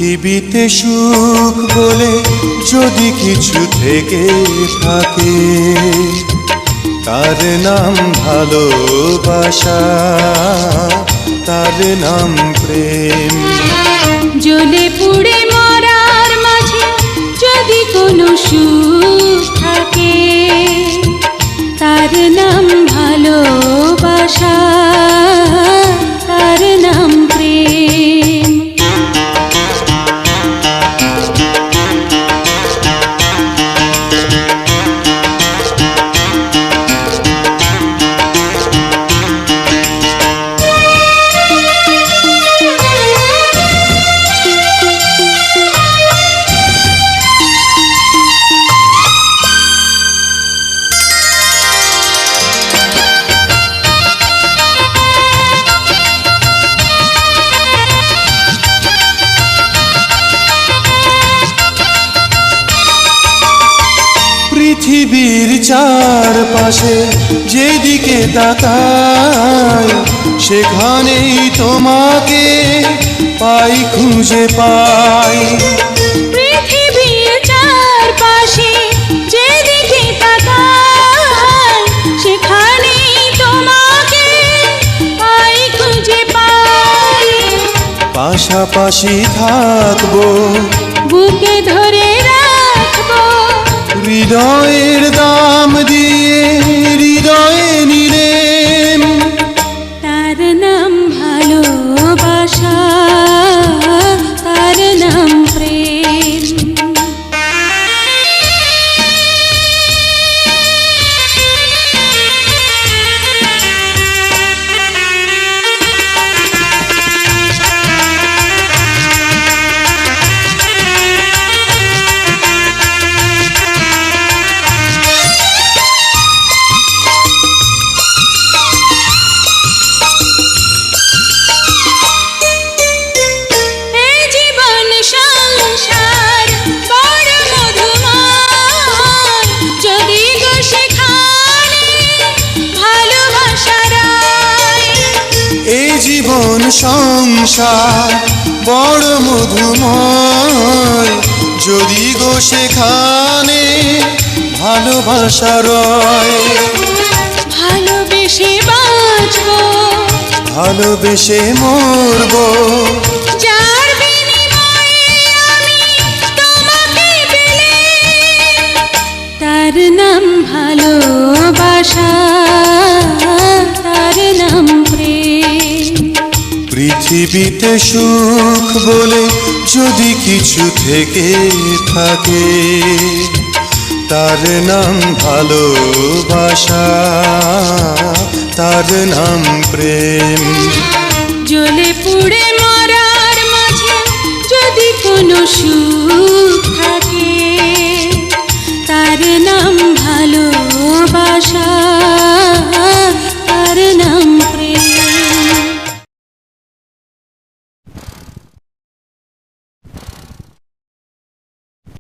পৃথিবীতে সুখ বলে যদি কিছু থেকে থাকে, তার নাম ভালোবাসা, তার নাম প্রেম। জ্বলে পুড়ে মরার মাঝে যদি কোনো সুখ থাকে, তার নাম ভালোবাসা, তার নাম প্রেম। পৃথিবীর চারপাশে যেদিকে তাকাই, সেখানেই তোমাকে পাই, খুঁজে পাই। পৃথিবীর চারপাশে যেদিকে তাকাই, সেখানেই তোমাকে পাই, খুঁজে পাই। পাশাপাশি থাকবো, বুকে ধরে রাখবো, হৃদয়ের দাম দিয়ে হৃদয়ে নিলেম। তার নাম ভালোবাসা, তার নাম প্রেম। জীবন সংসার বড় মধুময়, যদি গো সেখানে ভালোবাসা রয়। ভালোবেসে বাঁচবো, ভালোবেসে মরবো, যার বিনিময়ে আমি তোমাকে পেলে, তার নাম ভালোবাসা, তার নাম প্রেম। পৃথিবীতে সুখ বলে যদি কিছু থেকে থাকে, তার নাম ভালোবাসা, তার নাম প্রেম। জ্বলে